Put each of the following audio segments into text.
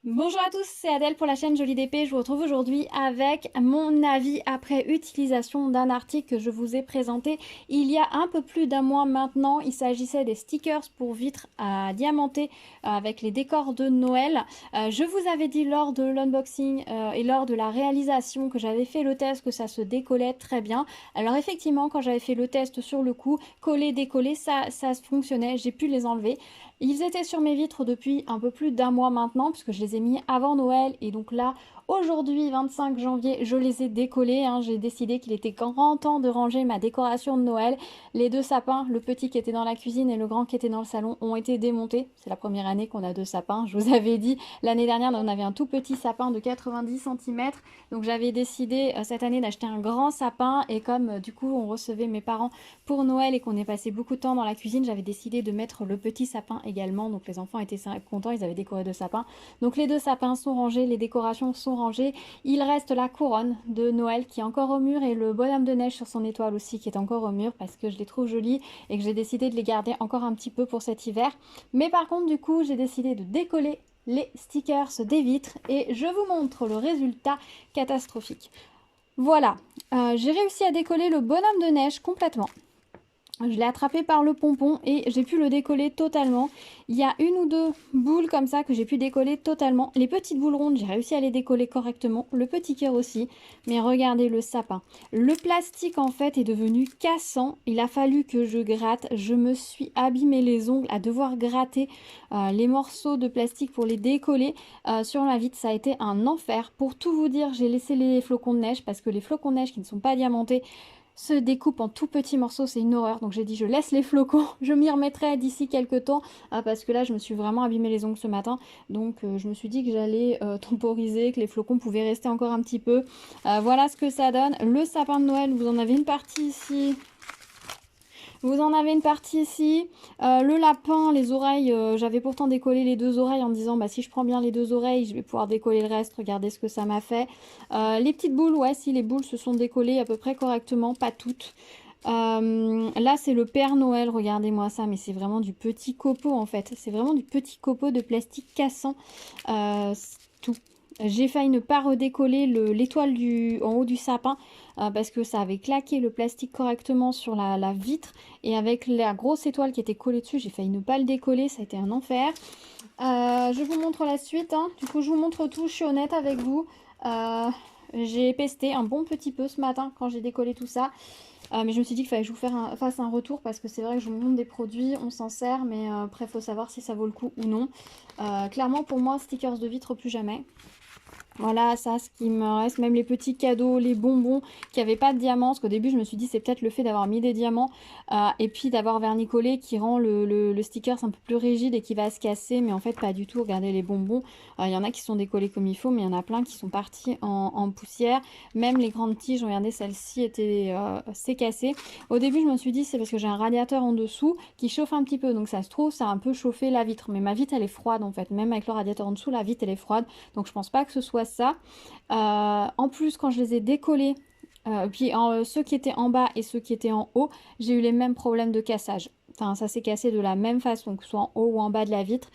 Bonjour à tous, c'est Adèle pour la chaîne Jolie d'Épée. Je vous retrouve aujourd'hui avec mon avis après utilisation d'un article que je vous ai présenté il y a un peu plus d'un mois maintenant. Il s'agissait des stickers pour vitres à diamanter avec les décors de Noël. Je vous avais dit lors de l'unboxing et lors de la réalisation que j'avais fait le test que ça se décollait très bien. Alors effectivement, quand j'avais fait le test sur le coup, coller, décoller, ça fonctionnait, j'ai pu les enlever. Ils étaient sur mes vitres depuis un peu plus d'un mois maintenant, puisque je les ai mis avant Noël. Et donc là, aujourd'hui, 25 janvier, je les ai décollés. J'ai décidé qu'il était grand temps de ranger ma décoration de Noël. Les deux sapins, le petit qui était dans la cuisine et le grand qui était dans le salon, ont été démontés. C'est la première année qu'on a deux sapins. Je vous avais dit, l'année dernière, on avait un tout petit sapin de 90 cm. Donc j'avais décidé cette année d'acheter un grand sapin. Et comme du coup, on recevait mes parents pour Noël et qu'on est passé beaucoup de temps dans la cuisine, j'avais décidé de mettre le petit sapin également. Donc les enfants étaient contents, ils avaient décoré deux sapins. Donc les deux sapins sont rangés, les décorations sont rangées. Il reste la couronne de Noël qui est encore au mur et le bonhomme de neige sur son étoile aussi qui est encore au mur parce que je les trouve jolis et que j'ai décidé de les garder encore un petit peu pour cet hiver. Mais par contre du coup j'ai décidé de décoller les stickers des vitres et je vous montre le résultat catastrophique. Voilà, j'ai réussi à décoller le bonhomme de neige complètement. Je l'ai attrapé par le pompon et j'ai pu le décoller totalement. Il y a une ou deux boules comme ça que j'ai pu décoller totalement. Les petites boules rondes, j'ai réussi à les décoller correctement. Le petit cœur aussi. Mais regardez le sapin. Le plastique en fait est devenu cassant. Il a fallu que je gratte. Je me suis abîmé les ongles à devoir gratter les morceaux de plastique pour les décoller sur la vitre. Ça a été un enfer. Pour tout vous dire, j'ai laissé les flocons de neige parce que les flocons de neige qui ne sont pas diamantés se découpe en tout petits morceaux, c'est une horreur. Donc j'ai dit je laisse les flocons, je m'y remettrai d'ici quelques temps parce que là je me suis vraiment abîmé les ongles ce matin. Donc je me suis dit que j'allais temporiser, que les flocons pouvaient rester encore un petit peu. Voilà ce que ça donne. Le sapin de Noël, vous en avez une partie ici. Vous en avez une partie ici. Le lapin, les oreilles, j'avais pourtant décollé les deux oreilles en disant bah si je prends bien les deux oreilles, je vais pouvoir décoller le reste. Regardez ce que ça m'a fait. Les petites boules, ouais, si les boules se sont décollées à peu près correctement, pas toutes. Là, c'est le Père Noël, regardez-moi ça, mais c'est vraiment du petit copeau en fait. C'est vraiment du petit copeau de plastique cassant. Tout. J'ai failli ne pas redécoller l'étoile en haut du sapin parce que ça avait claqué le plastique correctement sur la vitre et avec la grosse étoile qui était collée dessus, j'ai failli ne pas le décoller, ça a été un enfer. Je vous montre la suite, hein. Du coup je vous montre tout, je suis honnête avec vous. J'ai pesté un bon petit peu ce matin quand j'ai décollé tout ça. Mais je me suis dit qu'il fallait que je vous fasse un retour parce que c'est vrai que je vous montre des produits, on s'en sert, mais après il faut savoir si ça vaut le coup ou non. Clairement pour moi, stickers de vitre plus jamais. Voilà, ça, ce qui me reste, même les petits cadeaux, les bonbons qui n'avaient pas de diamants, parce qu'au début, je me suis dit, c'est peut-être le fait d'avoir mis des diamants et puis d'avoir vernicolé qui rend le sticker un peu plus rigide et qui va se casser, mais en fait, pas du tout. Regardez les bonbons, il y en a qui sont décollés comme il faut, mais il y en a plein qui sont partis en poussière. Même les grandes tiges, regardez, celle-ci s'est cassée. Au début, je me suis dit, c'est parce que j'ai un radiateur en dessous qui chauffe un petit peu, donc ça se trouve, ça a un peu chauffé la vitre, mais ma vitre, elle est froide en fait, même avec le radiateur en dessous, la vitre, elle est froide. Donc je pense pas que ce soit ça. En plus, quand je les ai décollés, puis ceux qui étaient en bas et ceux qui étaient en haut, j'ai eu les mêmes problèmes de cassage. Enfin, ça s'est cassé de la même façon, que ce soit en haut ou en bas de la vitre.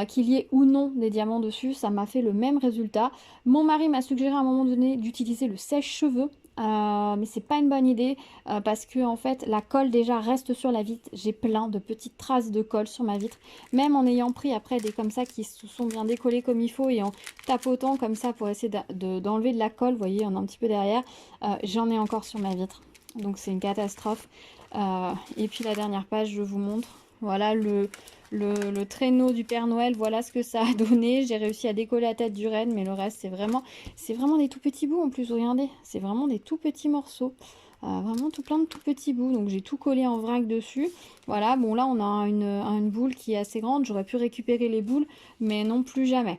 Qu'il y ait ou non des diamants dessus, ça m'a fait le même résultat. Mon mari m'a suggéré à un moment donné d'utiliser le sèche-cheveux. Mais c'est pas une bonne idée parce que en fait la colle déjà reste sur la vitre. J'ai plein de petites traces de colle sur ma vitre, même en ayant pris après des comme ça qui se sont bien décollés comme il faut et en tapotant comme ça pour essayer d'enlever de la colle. Vous voyez, on a un petit peu derrière. J'en ai encore sur ma vitre, donc c'est une catastrophe. Et puis la dernière page, je vous montre. Voilà le traîneau du Père Noël, voilà ce que ça a donné. J'ai réussi à décoller la tête du renne, mais le reste, c'est vraiment des tout petits bouts en plus, regardez. C'est vraiment des tout petits morceaux. Vraiment tout plein de tout petits bouts. Donc j'ai tout collé en vrac dessus. Voilà, bon là, on a une boule qui est assez grande. J'aurais pu récupérer les boules, mais non, plus jamais.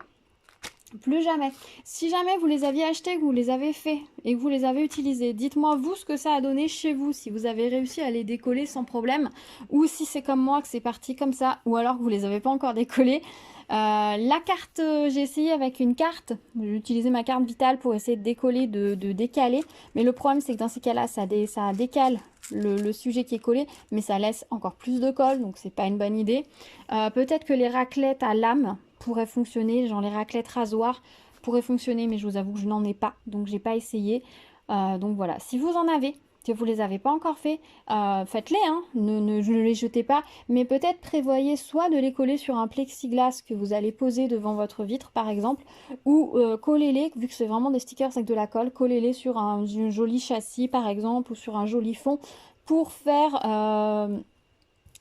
Plus jamais. Si jamais vous les aviez achetés, que vous les avez fait et que vous les avez utilisés, dites-moi vous ce que ça a donné chez vous, si vous avez réussi à les décoller sans problème, ou si c'est comme moi que c'est parti comme ça, ou alors que vous les avez pas encore décollés. La carte, j'ai essayé avec une carte, j'ai utilisé ma carte vitale pour essayer de décoller, de décaler, mais le problème c'est que dans ces cas-là, ça décale le sujet qui est collé, mais ça laisse encore plus de colle, donc c'est pas une bonne idée. Peut-être que les raclettes à lame pourrait fonctionner. Genre les raclettes rasoirs pourraient fonctionner, mais je vous avoue que je n'en ai pas, donc j'ai pas essayé. Donc voilà, si vous en avez, que vous les avez pas encore fait, faites-les, hein, ne les jetez pas, mais peut-être prévoyez soit de les coller sur un plexiglas que vous allez poser devant votre vitre par exemple, ou collez-les, vu que c'est vraiment des stickers avec de la colle, collez-les sur un joli châssis par exemple, ou sur un joli fond, pour faire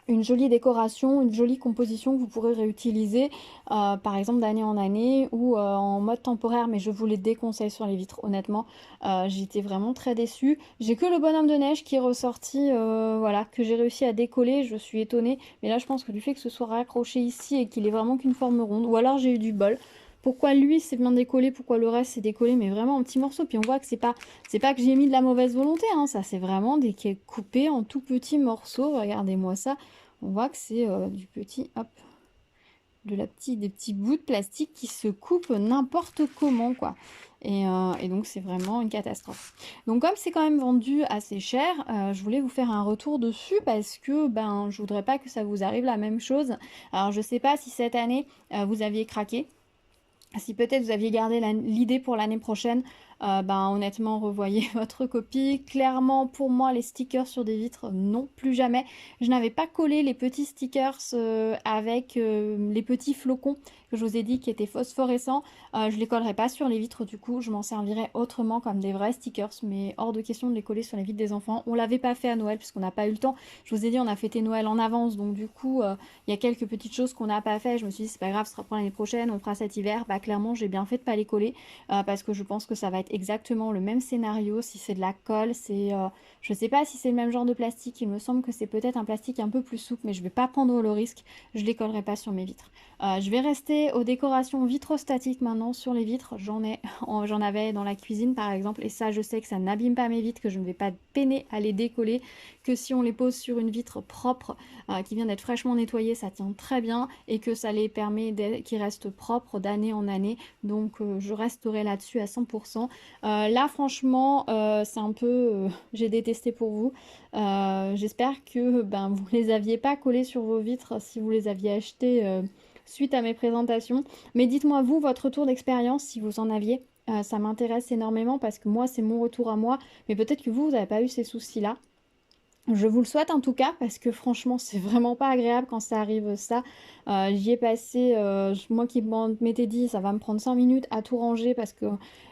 une jolie décoration, une jolie composition que vous pourrez réutiliser par exemple d'année en année ou en mode temporaire, mais je vous les déconseille sur les vitres honnêtement. J'étais vraiment très déçue. J'ai que le bonhomme de neige qui est ressorti, voilà, que j'ai réussi à décoller, je suis étonnée, mais là je pense que du fait que ce soit raccroché ici et qu'il ait vraiment qu'une forme ronde, ou alors j'ai eu du bol. Pourquoi lui c'est bien décollé, pourquoi le reste c'est décollé, mais vraiment en petits morceaux. Puis on voit que c'est pas que j'ai mis de la mauvaise volonté, hein, ça c'est vraiment des qui est coupé en tout petits morceaux. Regardez-moi ça. On voit que c'est du petit, hop, des petits bouts de plastique qui se coupent n'importe comment, quoi. Et donc c'est vraiment une catastrophe. Donc comme c'est quand même vendu assez cher, je voulais vous faire un retour dessus parce que ben je voudrais pas que ça vous arrive la même chose. Alors je sais pas si cette année vous aviez craqué. Si peut-être vous aviez gardé l'idée pour l'année prochaine, ben honnêtement revoyez votre copie. Clairement pour moi les stickers sur des vitres, non, plus jamais. Je n'avais pas collé les petits stickers avec les petits flocons que je vous ai dit qui étaient phosphorescents. Je les collerai pas sur les vitres, du coup je m'en servirai autrement comme des vrais stickers, mais hors de question de les coller sur les vitres des enfants. On l'avait pas fait à Noël puisqu'on n'a pas eu le temps. Je vous ai dit on a fêté Noël en avance, donc du coup il y a quelques petites choses qu'on n'a pas fait. Je me suis dit c'est pas grave, ce sera pour l'année prochaine, on fera cet hiver. Bah clairement j'ai bien fait de pas les coller parce que je pense que ça va être exactement le même scénario. Si c'est de la colle, je sais pas si c'est le même genre de plastique, il me semble que c'est peut-être un plastique un peu plus souple, mais je vais pas prendre le risque, je les collerai pas sur mes vitres. Je vais rester aux décorations vitrostatiques maintenant sur les vitres. J'en avais dans la cuisine par exemple, et ça je sais que ça n'abîme pas mes vitres, que je ne vais pas peiner à les décoller, que si on les pose sur une vitre propre qui vient d'être fraîchement nettoyée, ça tient très bien et que ça les permet qu'ils restent propres d'année en année. Donc je resterai là-dessus à 100%. Là franchement c'est un peu j'ai détesté pour vous. J'espère que ben, vous les aviez pas collés sur vos vitres si vous les aviez achetés suite à mes présentations. Mais dites-moi vous votre retour d'expérience si vous en aviez. Ça m'intéresse énormément parce que moi c'est mon retour à moi, mais peut-être que vous n'avez pas eu ces soucis-là. Je vous le souhaite en tout cas parce que franchement c'est vraiment pas agréable quand ça arrive ça. J'y ai passé, moi qui m'étais dit ça va me prendre 5 minutes à tout ranger parce que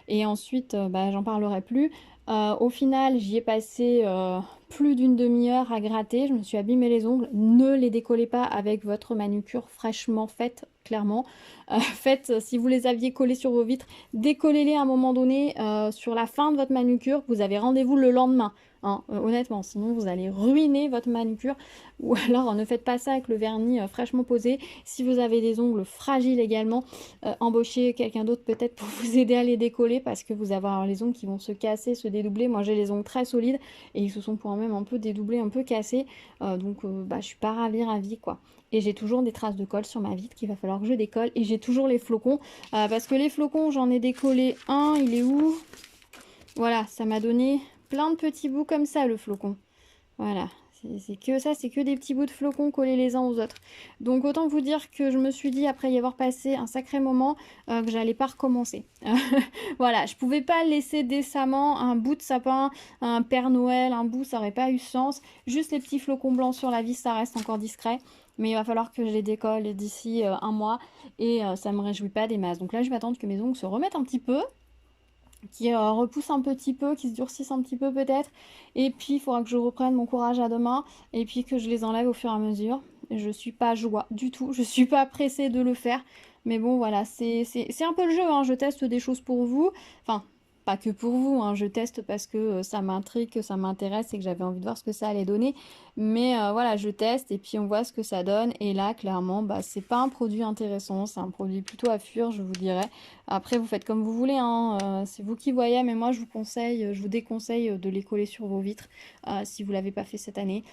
et ensuite bah, j'en parlerai plus. Au final j'y ai passé plus d'une demi-heure à gratter, je me suis abîmé les ongles. Ne les décollez pas avec votre manucure fraîchement faite, clairement. Faites, si vous les aviez collés sur vos vitres, décollez-les à un moment donné sur la fin de votre manucure, vous avez rendez-vous le lendemain. Hein, honnêtement, sinon vous allez ruiner votre manucure. Ou alors ne faites pas ça avec le vernis fraîchement posé. Si vous avez des ongles fragiles également, embauchez quelqu'un d'autre peut-être pour vous aider à les décoller parce que vous allez avoir les ongles qui vont se casser, se dédoubler. Moi j'ai les ongles très solides et ils se sont pour même un peu dédoublés, un peu cassés. Donc bah, je suis pas ravie quoi. Et j'ai toujours des traces de colle sur ma vitre qu'il va falloir que je décolle. Et j'ai toujours les flocons parce que les flocons j'en ai décollé un. Il est où? Voilà, ça m'a donné plein de petits bouts comme ça le flocon. Voilà, c'est que ça, c'est que des petits bouts de flocons collés les uns aux autres. Donc autant vous dire que je me suis dit après y avoir passé un sacré moment que j'allais pas recommencer. Voilà, je pouvais pas laisser décemment un bout de sapin, un Père Noël, un bout, ça aurait pas eu sens. Juste les petits flocons blancs sur la vis, ça reste encore discret. Mais il va falloir que je les décolle d'ici un mois et ça me réjouit pas des masses. Donc là, je vais attendre que mes ongles se remettent un petit peu, qui repousse un petit peu, qui se durcissent un petit peu peut-être. Et puis il faudra que je reprenne mon courage à demain et puis que je les enlève au fur et à mesure. Je suis pas joie du tout, je suis pas pressée de le faire. Mais bon voilà, c'est un peu le jeu, hein. Je teste des choses pour vous. Enfin, pas que pour vous, hein. Je teste parce que ça m'intrigue, que ça m'intéresse et que j'avais envie de voir ce que ça allait donner. Mais voilà, je teste et puis on voit ce que ça donne. Et là, clairement, bah, c'est pas un produit intéressant, c'est un produit plutôt à fuir, je vous dirais. Après, vous faites comme vous voulez, hein. C'est vous qui voyez, mais moi je vous conseille, je vous déconseille de les coller sur vos vitres si vous l'avez pas fait cette année.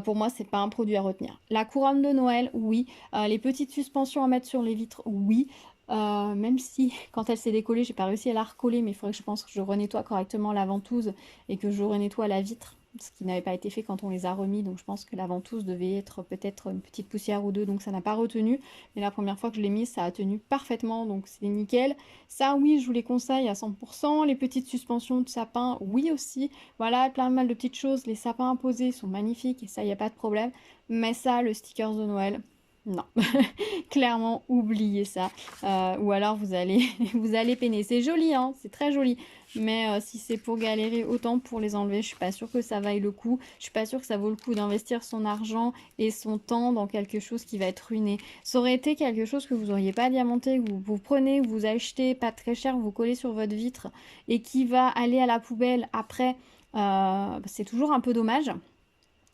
Pour moi, c'est pas un produit à retenir. La couronne de Noël, oui. Les petites suspensions à mettre sur les vitres, oui. Même si quand elle s'est décollée, j'ai pas réussi à la recoller, mais il faudrait que je pense que je renettoie correctement la ventouse et que je renettoie la vitre ce qui n'avait pas été fait quand on les a remis, donc je pense que la ventouse devait être peut-être une petite poussière ou deux, donc ça n'a pas retenu, mais la première fois que je l'ai mis, ça a tenu parfaitement, donc c'est nickel. Ça, oui, je vous les conseille à 100%. Les petites suspensions de sapin, oui aussi. Voilà, plein mal de petites choses. Les sapins imposés sont magnifiques et ça, il n'y a pas de problème. Mais ça, le sticker de Noël, non. Clairement, oubliez ça. Ou alors vous allez, vous allez peiner. C'est joli, hein, c'est très joli. Mais si c'est pour galérer autant pour les enlever, je suis pas sûre que ça vaille le coup. Je suis pas sûre que ça vaut le coup d'investir son argent et son temps dans quelque chose qui va être ruiné. Ça aurait été quelque chose que vous auriez pas diamanté, que vous prenez, que vous achetez pas très cher, vous collez sur votre vitre et qui va aller à la poubelle après. C'est toujours un peu dommage.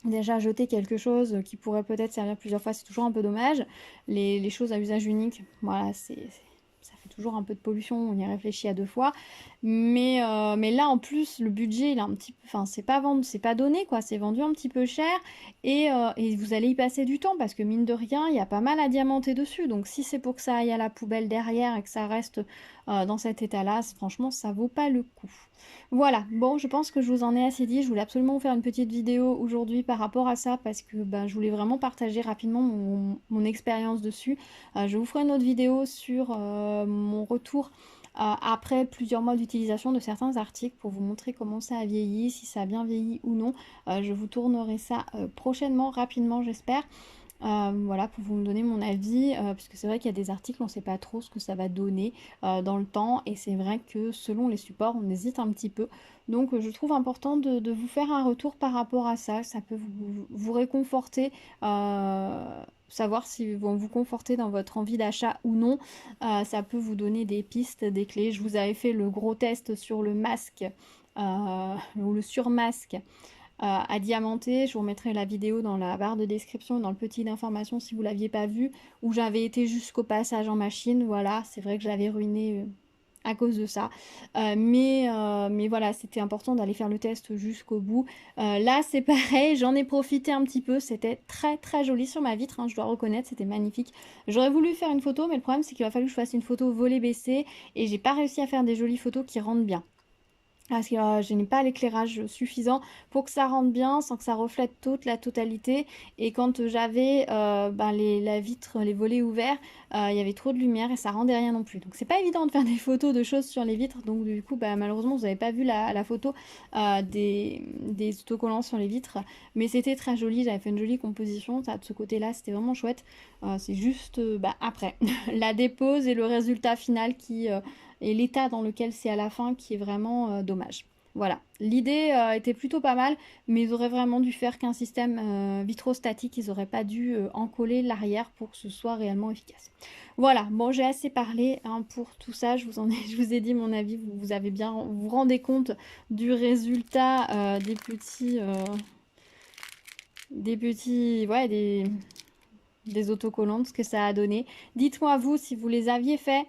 Déjà, jeter quelque chose qui pourrait peut-être servir plusieurs fois, c'est toujours un peu dommage. Les choses à usage unique, voilà, ça fait toujours un peu de pollution, on y réfléchit à deux fois. Mais là, en plus, le budget, il est un petit peu... Enfin, c'est pas donné, quoi. C'est vendu un petit peu cher. Et vous allez y passer du temps, parce que mine de rien, il y a pas mal à diamanter dessus. Donc, si c'est pour que ça aille à la poubelle derrière et que ça reste dans cet état-là, franchement, ça vaut pas le coup. Voilà, bon, je pense que je vous en ai assez dit. Je voulais absolument vous faire une petite vidéo aujourd'hui par rapport à ça parce que je voulais vraiment partager rapidement mon expérience dessus. Je vous ferai une autre vidéo sur mon retour après plusieurs mois d'utilisation de certains articles pour vous montrer comment ça a vieilli, si ça a bien vieilli ou non. Je vous tournerai ça prochainement, rapidement, j'espère. Voilà, pour vous me donner mon avis, parce que c'est vrai qu'il y a des articles, on ne sait pas trop ce que ça va donner dans le temps, et c'est vrai que selon les supports, on hésite un petit peu. Donc je trouve important de vous faire un retour par rapport à ça. Ça peut vous réconforter, savoir si vous conforter dans votre envie d'achat ou non. Ça peut vous donner des pistes, des clés. Je vous avais fait le gros test sur le masque, ou le surmasque à diamanter. Je vous remettrai la vidéo dans la barre de description, dans le petit d'information si vous ne l'aviez pas vu, où j'avais été jusqu'au passage en machine. Voilà, c'est vrai que je l'avais ruiné à cause de ça. Mais voilà, c'était important d'aller faire le test jusqu'au bout. Là, c'est pareil, j'en ai profité un petit peu. C'était très très joli sur ma vitre, hein, je dois reconnaître, c'était magnifique. J'aurais voulu faire une photo, mais le problème c'est qu'il a fallu que je fasse une photo volet baissé et j'ai pas réussi à faire des jolies photos qui rendent bien. Parce que je n'ai pas l'éclairage suffisant pour que ça rentre bien, sans que ça reflète toute la totalité. Et quand j'avais la vitre, les volets ouverts, il y avait trop de lumière et ça rendait rien non plus. Donc c'est pas évident de faire des photos de choses sur les vitres. Donc du coup, malheureusement, vous n'avez pas vu la photo des autocollants sur les vitres. Mais c'était très joli, j'avais fait une jolie composition. Ça, de ce côté-là, c'était vraiment chouette. C'est juste après, la dépose et le résultat final qui... et l'état dans lequel c'est à la fin qui est vraiment dommage. Voilà, l'idée était plutôt pas mal, mais ils auraient vraiment dû faire qu'un système vitrostatique, ils n'auraient pas dû encoller l'arrière pour que ce soit réellement efficace. Voilà, bon j'ai assez parlé hein, pour tout ça, je vous ai dit mon avis, vous avez bien, vous vous rendez compte du résultat ouais, des autocollants, ce que ça a donné. Dites-moi vous si vous les aviez fait,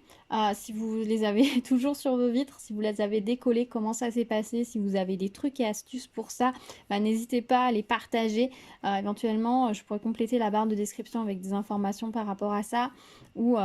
si vous les avez toujours sur vos vitres, si vous les avez décollés, comment ça s'est passé, si vous avez des trucs et astuces pour ça, n'hésitez pas à les partager. Éventuellement, je pourrais compléter la barre de description avec des informations par rapport à ça ou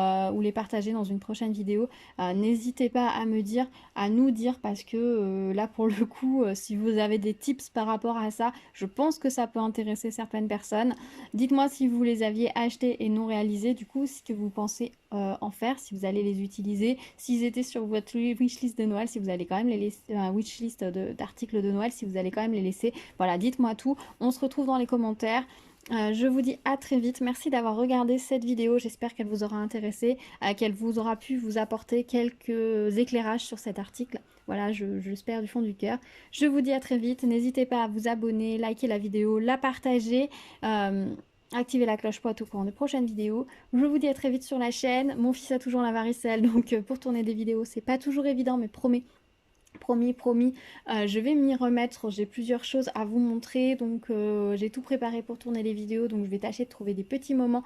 les partager dans une prochaine vidéo. N'hésitez pas à me dire, à nous dire, parce que là pour le coup, si vous avez des tips par rapport à ça, je pense que ça peut intéresser certaines personnes. Dites-moi si vous les aviez achetés et non réalisés, du coup, ce que vous pensez en faire, si vous allez les utiliser, s'ils étaient sur votre wishlist de Noël, si vous allez quand même les laisser, wishlist d'articles de Noël, si vous allez quand même les laisser. Voilà, dites-moi tout. On se retrouve dans les commentaires. Je vous dis à très vite. Merci d'avoir regardé cette vidéo. J'espère qu'elle vous aura intéressé, qu'elle vous aura pu vous apporter quelques éclairages sur cet article. Voilà, j'espère du fond du cœur. Je vous dis à très vite. N'hésitez pas à vous abonner, liker la vidéo, la partager. Activez la cloche pour être au courant des prochaines vidéos. Je vous dis à très vite sur la chaîne. Mon fils a toujours la varicelle, donc pour tourner des vidéos, c'est pas toujours évident, mais promis, je vais m'y remettre. J'ai plusieurs choses à vous montrer, donc j'ai tout préparé pour tourner les vidéos, donc je vais tâcher de trouver des petits moments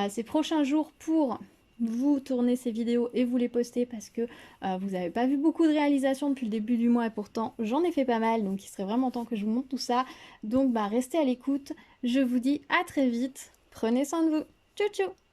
ces prochains jours pour vous tourner ces vidéos et vous les poster parce que vous n'avez pas vu beaucoup de réalisations depuis le début du mois et pourtant j'en ai fait pas mal, donc il serait vraiment temps que je vous montre tout ça. Donc restez à l'écoute. Je vous dis à très vite. Prenez soin de vous. Ciao ciao.